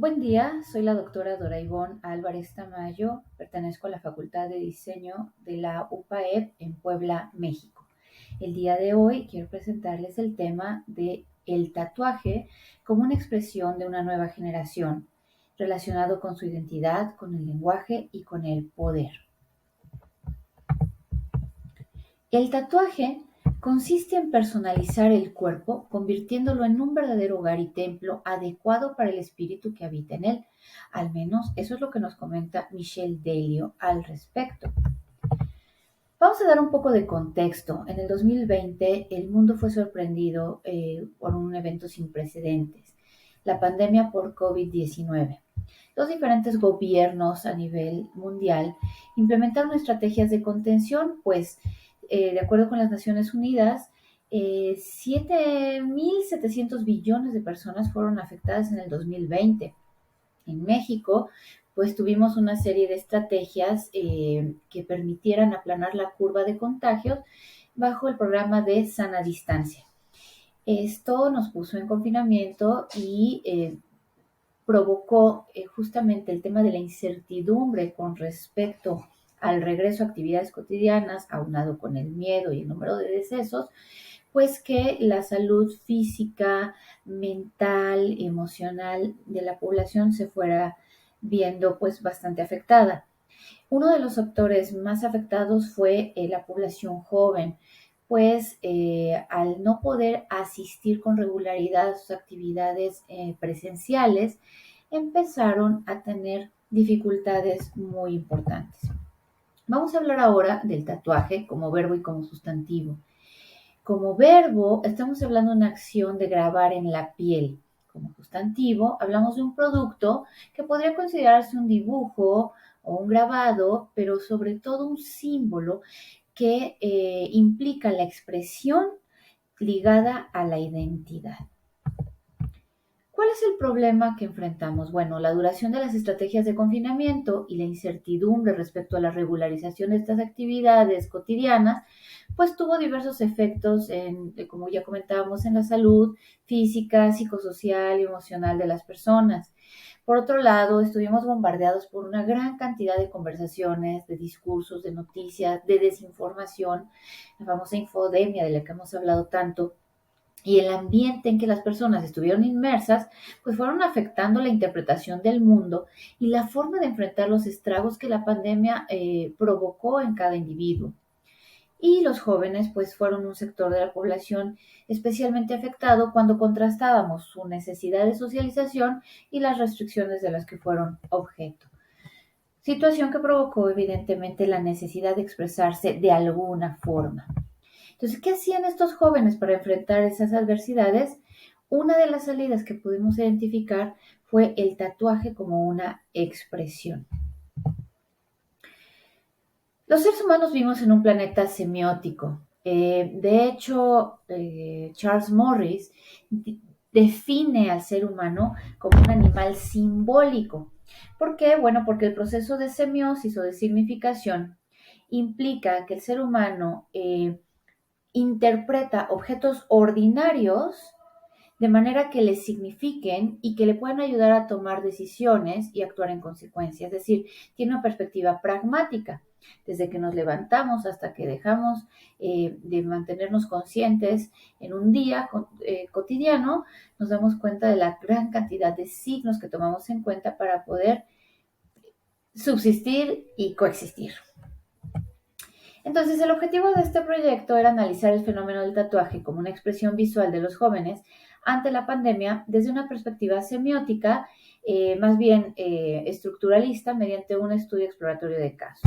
Buen día, soy la doctora Doraibón Álvarez Tamayo, pertenezco a la Facultad de Diseño de la UPAEP en Puebla, México. El día de hoy quiero presentarles el tema de el tatuaje como una expresión de una nueva generación, relacionado con su identidad, con el lenguaje y con el poder. El tatuaje consiste en personalizar el cuerpo, convirtiéndolo en un verdadero hogar y templo adecuado para el espíritu que habita en él. Al menos eso es lo que nos comenta Michelle Delio al respecto. Vamos a dar un poco de contexto. En el 2020 el mundo fue sorprendido por un evento sin precedentes, la pandemia por COVID-19. Los diferentes gobiernos a nivel mundial implementaron estrategias de contención, pues de acuerdo con las Naciones Unidas, 7.700 billones de personas fueron afectadas en el 2020. En México, pues tuvimos una serie de estrategias que permitieran aplanar la curva de contagios bajo el programa de sana distancia. Esto nos puso en confinamiento y provocó justamente el tema de la incertidumbre con respecto al regreso a actividades cotidianas, aunado con el miedo y el número de decesos, pues que la salud física, mental, emocional de la población se fuera viendo pues bastante afectada. Uno de los sectores más afectados fue la población joven, pues al no poder asistir con regularidad a sus actividades presenciales, empezaron a tener dificultades muy importantes. Vamos a hablar ahora del tatuaje como verbo y como sustantivo. Como verbo, estamos hablando de una acción de grabar en la piel. Como sustantivo, hablamos de un producto que podría considerarse un dibujo o un grabado, pero sobre todo un símbolo que implica la expresión ligada a la identidad. ¿Cuál es el problema que enfrentamos? Bueno, la duración de las estrategias de confinamiento y la incertidumbre respecto a la regularización de estas actividades cotidianas, pues tuvo diversos efectos como ya comentábamos, en la salud física, psicosocial y emocional de las personas. Por otro lado, estuvimos bombardeados por una gran cantidad de conversaciones, de discursos, de noticias, de desinformación, la famosa infodemia de la que hemos hablado tanto, y el ambiente en que las personas estuvieron inmersas, pues fueron afectando la interpretación del mundo y la forma de enfrentar los estragos que la pandemia provocó en cada individuo. Y los jóvenes, pues fueron un sector de la población especialmente afectado cuando contrastábamos su necesidad de socialización y las restricciones de las que fueron objeto. Situación que provocó evidentemente la necesidad de expresarse de alguna forma. Entonces, ¿qué hacían estos jóvenes para enfrentar esas adversidades? Una de las salidas que pudimos identificar fue el tatuaje como una expresión. Los seres humanos vivimos en un planeta semiótico. De hecho, Charles Morris define al ser humano como un animal simbólico. ¿Por qué? Bueno, porque el proceso de semiosis o de significación implica que el ser humano interpreta objetos ordinarios de manera que le signifiquen y que le puedan ayudar a tomar decisiones y actuar en consecuencia. Es decir, tiene una perspectiva pragmática. Desde que nos levantamos hasta que dejamos de mantenernos conscientes en un día cotidiano, nos damos cuenta de la gran cantidad de signos que tomamos en cuenta para poder subsistir y coexistir. Entonces, el objetivo de este proyecto era analizar el fenómeno del tatuaje como una expresión visual de los jóvenes ante la pandemia desde una perspectiva semiótica, más bien estructuralista, mediante un estudio exploratorio de caso.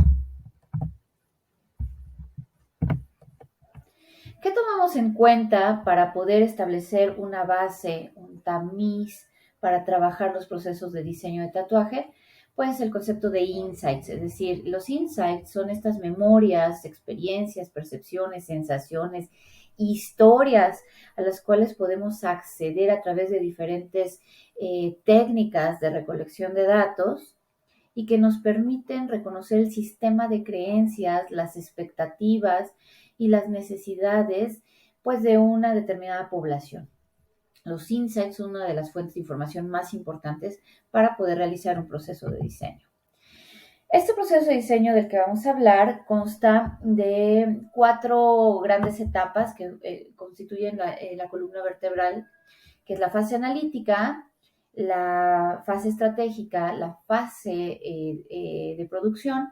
¿Qué tomamos en cuenta para poder establecer una base, un tamiz para trabajar los procesos de diseño de tatuaje? Pues el concepto de insights, es decir, los insights son estas memorias, experiencias, percepciones, sensaciones, historias a las cuales podemos acceder a través de diferentes técnicas de recolección de datos y que nos permiten reconocer el sistema de creencias, las expectativas y las necesidades pues de una determinada población. Los insights son una de las fuentes de información más importantes para poder realizar un proceso de diseño. Este proceso de diseño del que vamos a hablar consta de 4 grandes etapas que constituyen la columna vertebral, que es la fase analítica, la fase estratégica, la fase de producción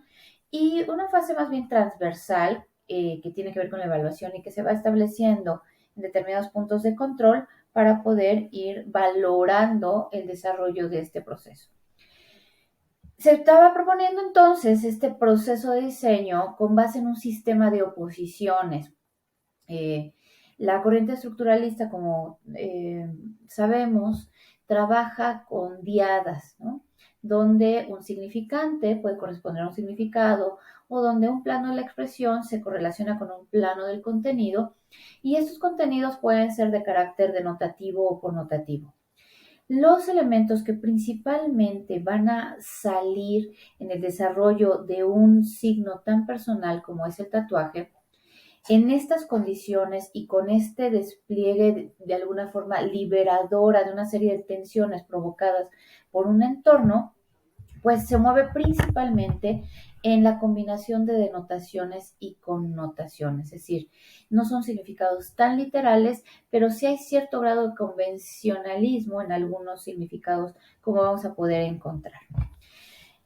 y una fase más bien transversal que tiene que ver con la evaluación y que se va estableciendo en determinados puntos de control para poder ir valorando el desarrollo de este proceso. Se estaba proponiendo entonces este proceso de diseño con base en un sistema de oposiciones. La corriente estructuralista, como sabemos, trabaja con diadas, ¿no? Donde un significante puede corresponder a un significado o donde un plano de la expresión se correlaciona con un plano del contenido y estos contenidos pueden ser de carácter denotativo o connotativo. Los elementos que principalmente van a salir en el desarrollo de un signo tan personal como es el tatuaje, en estas condiciones y con este despliegue de alguna forma liberadora de una serie de tensiones provocadas por un entorno, pues se mueve principalmente en la combinación de denotaciones y connotaciones, es decir, no son significados tan literales, pero sí hay cierto grado de convencionalismo en algunos significados, como vamos a poder encontrar.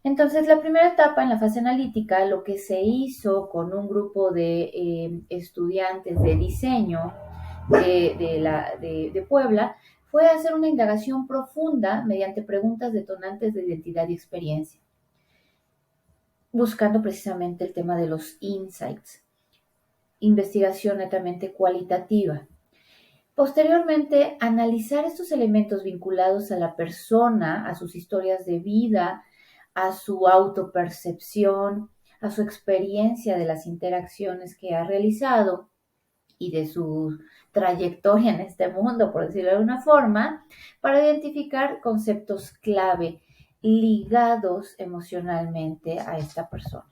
Entonces, la primera etapa en la fase analítica, lo que se hizo con un grupo de estudiantes de diseño de Puebla, fue hacer una indagación profunda mediante preguntas detonantes de identidad y experiencia, buscando precisamente el tema de los insights, investigación netamente cualitativa. Posteriormente, analizar estos elementos vinculados a la persona, a sus historias de vida, a su autopercepción, a su experiencia de las interacciones que ha realizado y de su trayectoria en este mundo, por decirlo de alguna forma, para identificar conceptos clave ligados emocionalmente a esta persona.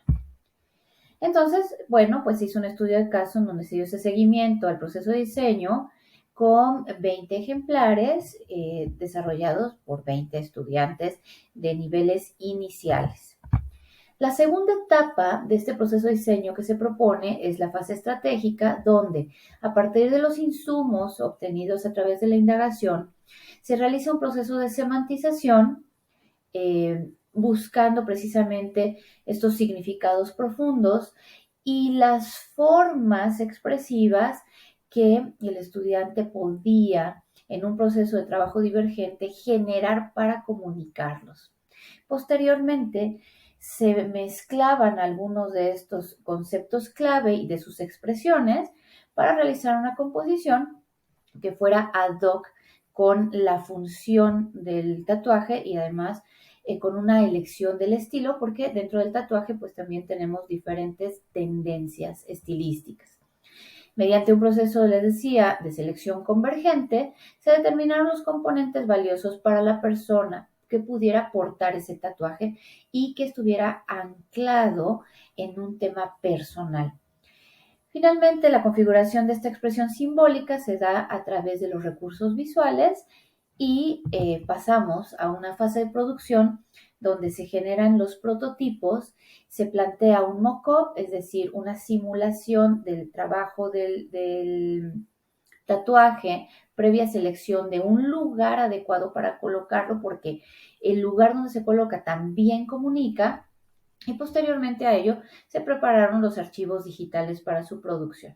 Entonces, bueno, pues se hizo un estudio de caso en donde se dio ese seguimiento al proceso de diseño con 20 ejemplares desarrollados por 20 estudiantes de niveles iniciales. La segunda etapa de este proceso de diseño que se propone es la fase estratégica, donde a partir de los insumos obtenidos a través de la indagación, se realiza un proceso de semantización buscando precisamente estos significados profundos y las formas expresivas que el estudiante podía, en un proceso de trabajo divergente, generar para comunicarlos. Posteriormente, se mezclaban algunos de estos conceptos clave y de sus expresiones para realizar una composición que fuera ad hoc con la función del tatuaje y además con una elección del estilo, porque dentro del tatuaje pues también tenemos diferentes tendencias estilísticas. Mediante un proceso, les decía, de selección convergente, se determinaron los componentes valiosos para la persona que pudiera portar ese tatuaje y que estuviera anclado en un tema personal. Finalmente, la configuración de esta expresión simbólica se da a través de los recursos visuales y pasamos a una fase de producción donde se generan los prototipos, se plantea un mock-up, es decir, una simulación del trabajo del tatuaje previa selección de un lugar adecuado para colocarlo, porque el lugar donde se coloca también comunica, y posteriormente a ello se prepararon los archivos digitales para su producción.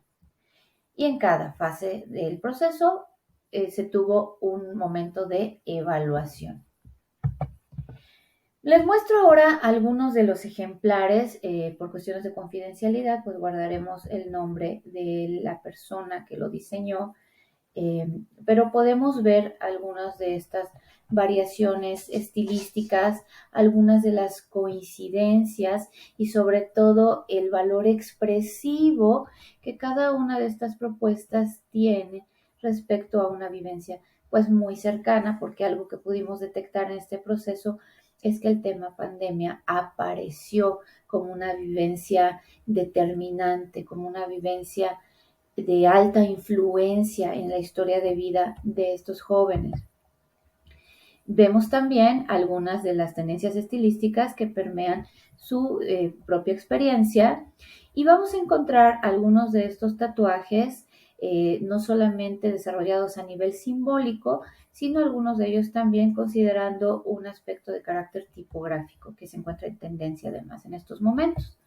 Y en cada fase del proceso se tuvo un momento de evaluación. Les muestro ahora algunos de los ejemplares. Por cuestiones de confidencialidad, pues guardaremos el nombre de la persona que lo diseñó, pero podemos ver algunas de estas variaciones estilísticas, algunas de las coincidencias y sobre todo el valor expresivo que cada una de estas propuestas tiene respecto a una vivencia pues muy cercana, porque algo que pudimos detectar en este proceso es que el tema pandemia apareció como una vivencia determinante, como una vivencia de alta influencia en la historia de vida de estos jóvenes. Vemos también algunas de las tendencias estilísticas que permean su propia experiencia y vamos a encontrar algunos de estos tatuajes no solamente desarrollados a nivel simbólico, sino algunos de ellos también considerando un aspecto de carácter tipográfico que se encuentra en tendencia además en estos momentos.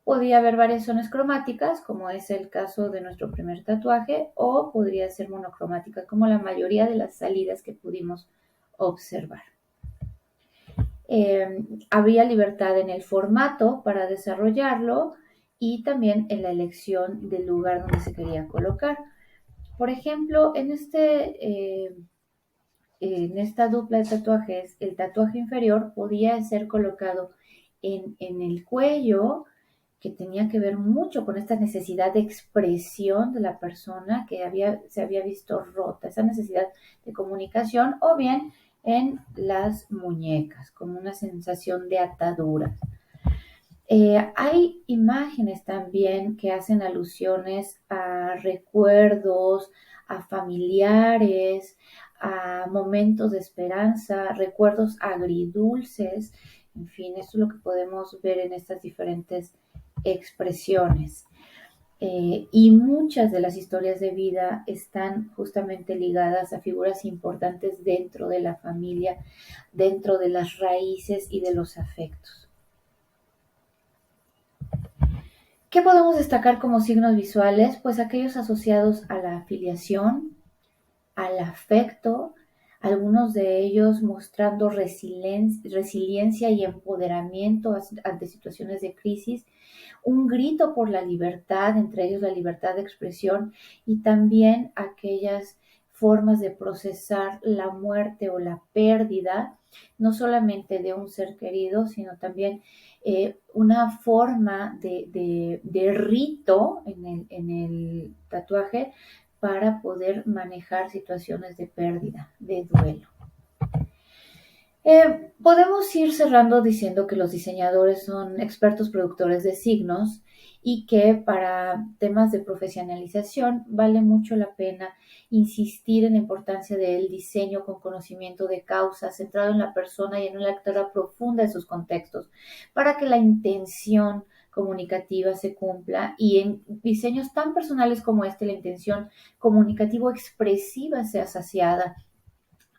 Podría haber variaciones cromáticas, como es el caso de nuestro primer tatuaje, o podría ser monocromática, como la mayoría de las salidas que pudimos observar. Había libertad en el formato para desarrollarlo y también en la elección del lugar donde se quería colocar. Por ejemplo, en esta dupla de tatuajes, el tatuaje inferior podía ser colocado en el cuello, que tenía que ver mucho con esta necesidad de expresión de la persona que se había visto rota, esa necesidad de comunicación, o bien en las muñecas, como una sensación de atadura. Hay imágenes también que hacen alusiones a recuerdos, a familiares, a momentos de esperanza, recuerdos agridulces. En fin, esto es lo que podemos ver en estas diferentes expresiones. Y muchas de las historias de vida están justamente ligadas a figuras importantes dentro de la familia, dentro de las raíces y de los afectos. ¿Qué podemos destacar como signos visuales? Pues aquellos asociados a la afiliación, al afecto, algunos de ellos mostrando resiliencia y empoderamiento ante situaciones de crisis, un grito por la libertad, entre ellos la libertad de expresión, y también aquellas formas de procesar la muerte o la pérdida, no solamente de un ser querido, sino también una forma de rito en el tatuaje para poder manejar situaciones de pérdida, de duelo. Podemos ir cerrando diciendo que los diseñadores son expertos productores de signos y que para temas de profesionalización vale mucho la pena insistir en la importancia del diseño con conocimiento de causa, centrado en la persona y en una lectura profunda de sus contextos, para que la intención comunicativa se cumpla y en diseños tan personales como este, la intención comunicativo expresiva sea saciada.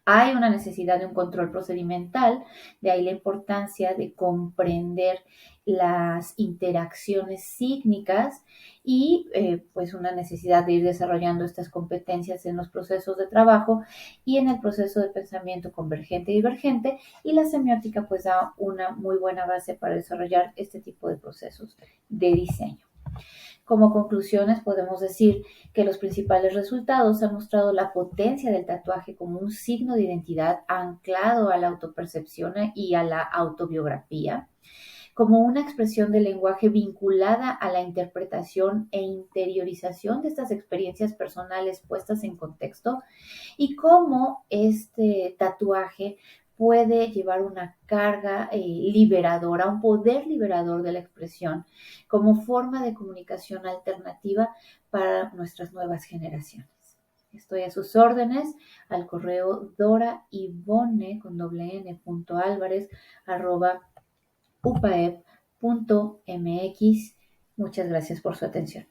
Hay una necesidad de un control procedimental, de ahí la importancia de comprender las interacciones sígnicas y pues una necesidad de ir desarrollando estas competencias en los procesos de trabajo y en el proceso de pensamiento convergente y divergente, y la semiótica pues da una muy buena base para desarrollar este tipo de procesos de diseño. Como conclusiones podemos decir que los principales resultados han mostrado la potencia del tatuaje como un signo de identidad anclado a la autopercepción y a la autobiografía, como una expresión del lenguaje vinculada a la interpretación e interiorización de estas experiencias personales puestas en contexto, y cómo este tatuaje puede llevar una carga liberadora, un poder liberador de la expresión como forma de comunicación alternativa para nuestras nuevas generaciones. Estoy a sus órdenes al correo doraivone con doble n, .alvarez, @upaep.mx. Muchas gracias por su atención.